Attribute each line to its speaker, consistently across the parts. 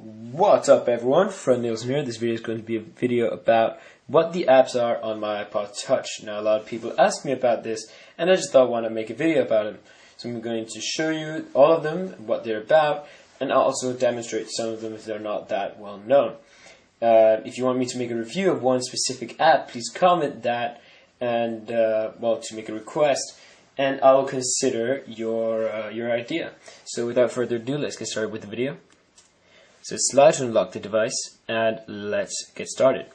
Speaker 1: What's up everyone, Fred Nielsen here. This video is going to be a video about what the apps are on my iPod Touch. Now a lot of people ask me about this and I just thought I want to make a video about them. So I'm going to show you all of them, what they're about, and I'll also demonstrate some of them if they're not that well known. If you want me to make a review of one specific app, please comment that and to make a request, and I will consider your idea. So without further ado, let's get started with the video. So slide to unlock the device and let's get started.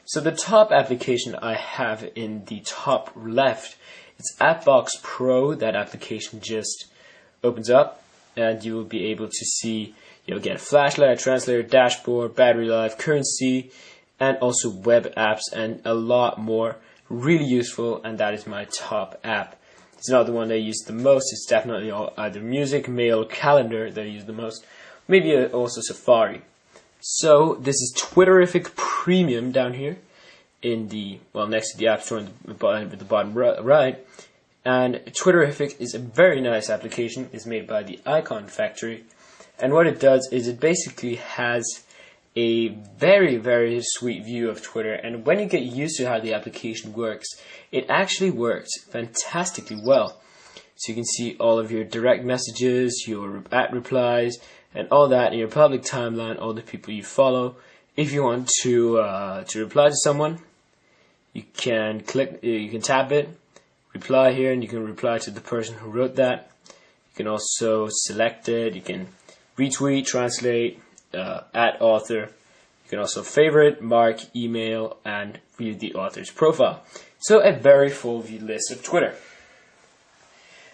Speaker 1: So the top application I have in the top left, it's AppBox Pro. That application just opens up and you will be able to see, you'll get a flashlight, a translator, dashboard, battery life, currency, and also web apps and a lot more. Really useful, and that is my top app. It's not the one that I use the most. It's definitely either music, mail, calendar that I use the most. Maybe also Safari. So this is Twitterific Premium down here in the, next to the App Store at the bottom right. And Twitterific is a very nice application. It's made by the Icon Factory. And what it does is it basically has a very, very sweet view of Twitter. And when you get used to how the application works, it actually works fantastically well. So you can see all of your direct messages, your at replies, and all that in your public timeline, all the people you follow. If you want to reply to someone, you can tap it, reply here, and you can reply to the person who wrote that. You can also select it. You can retweet, translate, add author. You can also favorite, mark, email, and view the author's profile. So a very full view list of Twitter.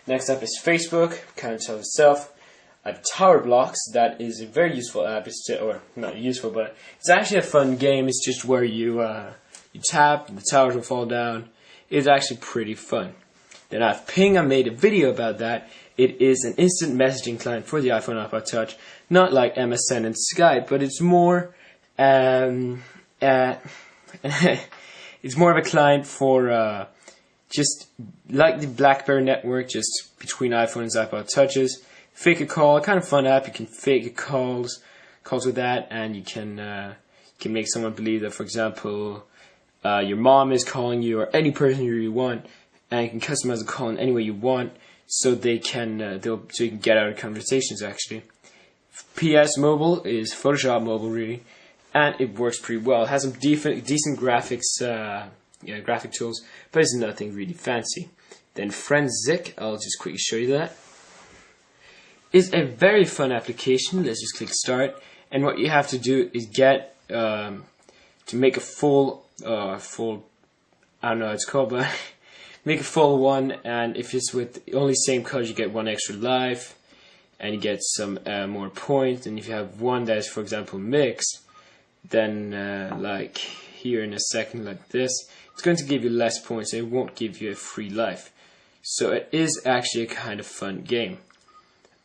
Speaker 1: Next up is Facebook. Kind of tells itself. I have Tower Blocks. That is a very useful app. Or not useful, but it's actually a fun game. It's just where you tap and the towers will fall down. It's actually pretty fun. Then I have Ping. I made a video about that. It is an instant messaging client for the iPhone iPod Touch, not like MSN and Skype, but it's more it's more of a client for just like the BlackBerry network, just between iPhones and iPod Touches. Fake a call, kind of fun app. You can fake calls with that, and you can make someone believe that, for example, your mom is calling you or any person you really want, and you can customize the call in any way you want, so they can so you can get out of conversations actually. PS Mobile is Photoshop Mobile really, and it works pretty well. It has some decent graphics, graphic tools, but it's nothing really fancy. Then Friendzik, I'll just quickly show you that. Is a very fun application. Let's just click start, and what you have to do is get to make a full I don't know what it's called, but make a full one, and if it's with only same colors you get one extra life and you get some more points. And if you have one that is, for example, mixed, then like here in a second like this, it's going to give you less points and it won't give you a free life. So it is actually a kind of fun game.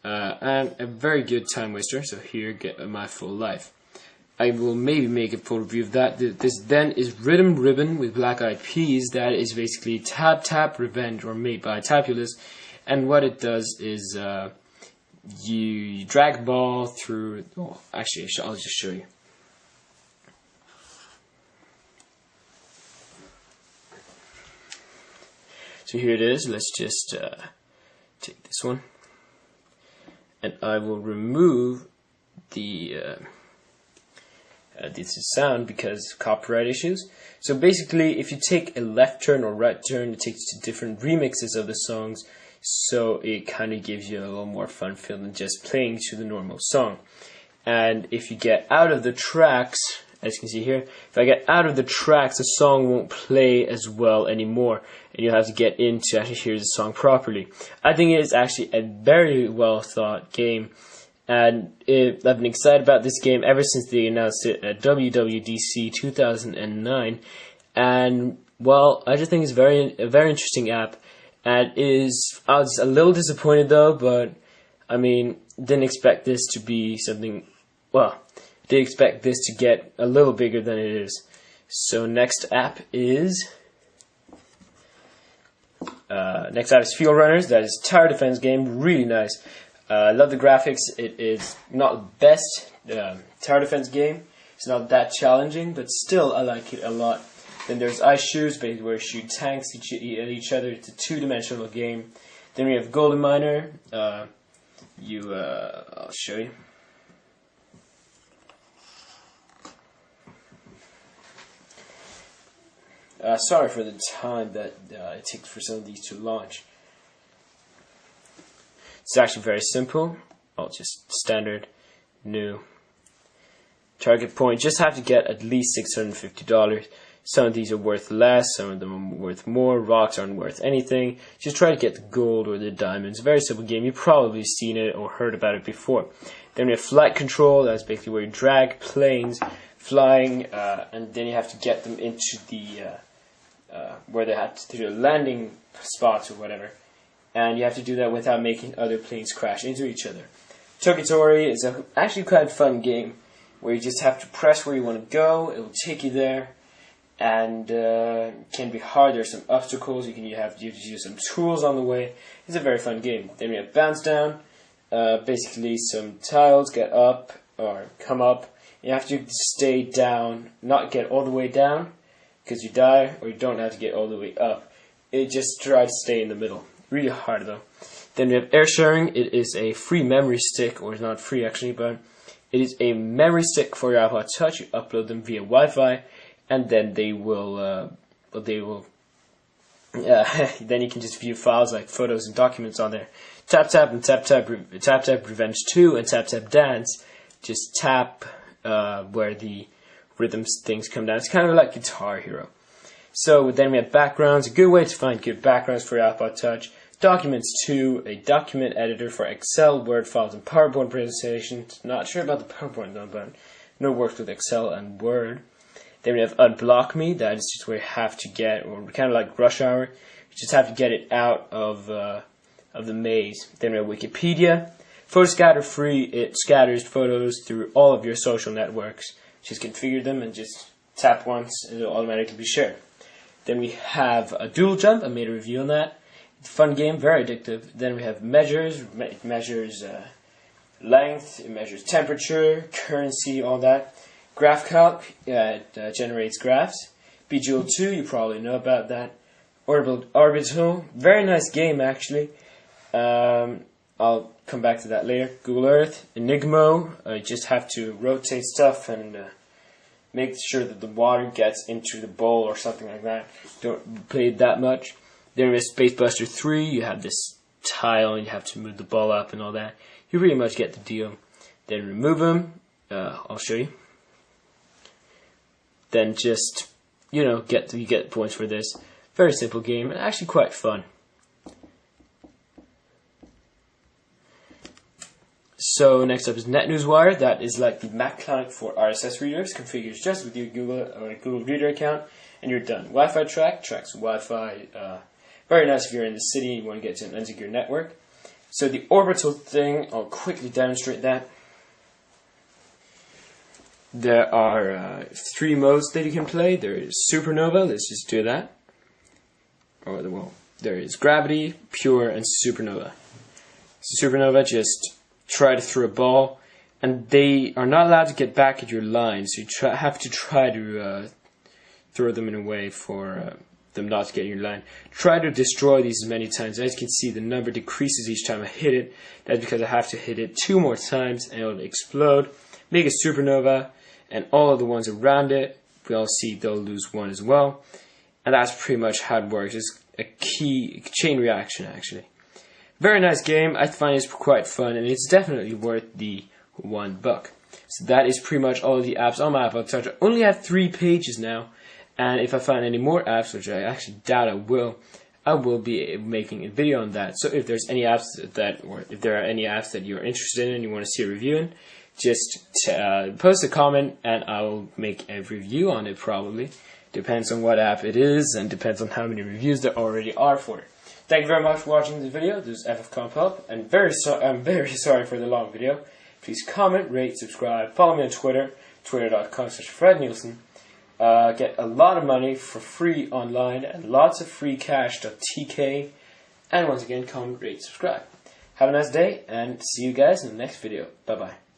Speaker 1: And a very good time waster. So here, get my full life. I will maybe make a full review of that. This then is Rhythm Ribbon with Black Eyed Peas. That is basically Tap Tap Revenge, or made by Tapulous. And what it does is you drag a ball through. Oh, actually, I'll just show you. So here it is. Let's just take this one. And I will remove the this sound because of copyright issues. So basically, if you take a left turn or right turn, it takes you to different remixes of the songs. So it kind of gives you a little more fun feel than just playing to the normal song. And if you get out of the tracks, as you can see here, if I get out of the tracks, the song won't play as well anymore, and you'll have to get in to actually hear the song properly. I think it is actually a very well thought game, and I've been excited about this game ever since they announced it at WWDC 2009. And well, I just think it's a very interesting app. And I was a little disappointed though, but I mean, didn't expect this to be something. Well, they expect this to get a little bigger than it is. So next app is Field Runners. That is a tower defense game, really nice. I love the graphics. It is not the best tower defense game. It's not that challenging, but still I like it a lot. Then there's Ice Shoes, basically where you shoot tanks at each other. It's a two-dimensional game. Then we have Golden Miner. I'll show you. Sorry for the time that it takes for some of these to launch. It's actually very simple. Just standard, new. Target point, just have to get at least $650. Some of these are worth less, some of them are worth more. Rocks aren't worth anything. Just try to get the gold or the diamonds. Very simple game. You've probably seen it or heard about it before. Then we have flight control. That's basically where you drag planes flying, and then you have to get them into the where they have to do landing spots or whatever. And you have to do that without making other planes crash into each other. Tokitori is actually quite a fun game where you just have to press where you want to go. It will take you there, and it can be hard. There's some obstacles. You have to use some tools on the way. It's a very fun game. Then we have bounce down. Basically, some tiles get up or come up. You have to stay down, not get all the way down because you die, or you don't have to get all the way up. It just tries to stay in the middle. Really hard though. Then we have air sharing. It is a free memory stick, or it's not free actually, but it is a memory stick for your iPod Touch. You upload them via Wi-Fi, and then they will, then you can just view files like photos and documents on there. Tap tap and tap tap, tap tap revenge 2 and tap tap dance. Just tap where the rhythms things come down. It's kind of like Guitar Hero. So then we have backgrounds. A good way to find good backgrounds for your iPod Touch. Documents 2, a document editor for Excel, Word files, and PowerPoint presentations. Not sure about the PowerPoint though, but no works with Excel and Word. Then we have Unblock Me. That is just where you have to get, or kind of like Rush Hour, you just have to get it out of the maze. Then we have Wikipedia. Photo Scatter Free. It scatters photos through all of your social networks. Just configure them and just tap once, and it'll automatically be shared. Then we have a Dual Jump. I made a review on that. It's a fun game, very addictive. Then we have Measures. It measures length, it measures temperature, currency, all that. Graph Calc, it generates graphs. Bejeweled 2, you probably know about that. Orbital, very nice game actually. I'll come back to that later. Google Earth, Enigmo, you just have to rotate stuff and make sure that the water gets into the bowl or something like that. Don't play it that much. Then with Space Buster 3, you have this tile and you have to move the ball up and all that. You pretty much get the deal. Then remove them. I'll show you. Then just, you get points for this. Very simple game and actually quite fun. So next up is NetNewsWire. That is like the Mac client for RSS readers. Configures just with your Google or Google Reader account, and you're done. Wi-Fi tracks Wi-Fi. Very nice if you're in the city and you want to get to an unsecure network. So the orbital thing, I'll quickly demonstrate that. There are 3 modes that you can play. There is Supernova. Let's just do that. There is Gravity, Pure, and Supernova. So Supernova, just try to throw a ball, and they are not allowed to get back at your line, so you have to try to throw them in a way for them not to get in your line. Try to destroy these as many times. As you can see, the number decreases each time I hit it. That's because I have to hit it 2 more times and it'll explode. Make a supernova, and all of the ones around it, we all see they'll lose 1 as well. And that's pretty much how it works. It's a key chain reaction actually. Very nice game. I find it's quite fun, and it's definitely worth the $1. So that is pretty much all of the apps on my iPod Touch. I only have 3 pages now, and if I find any more apps, which I actually doubt I will be making a video on that. So if there's any apps or if there are any apps that you're interested in and you want to see a review in, just post a comment and I will make a review on it probably. Depends on what app it is and depends on how many reviews there already are for it. Thank you very much for watching this video. This is FFCompHelp, and I'm very sorry for the long video. Please comment, rate, subscribe, follow me on Twitter, twitter.com/FredNielsen. Get a lot of money for free online and lots of free cash.tk. And once again, comment, rate, subscribe. Have a nice day, and see you guys in the next video. Bye bye.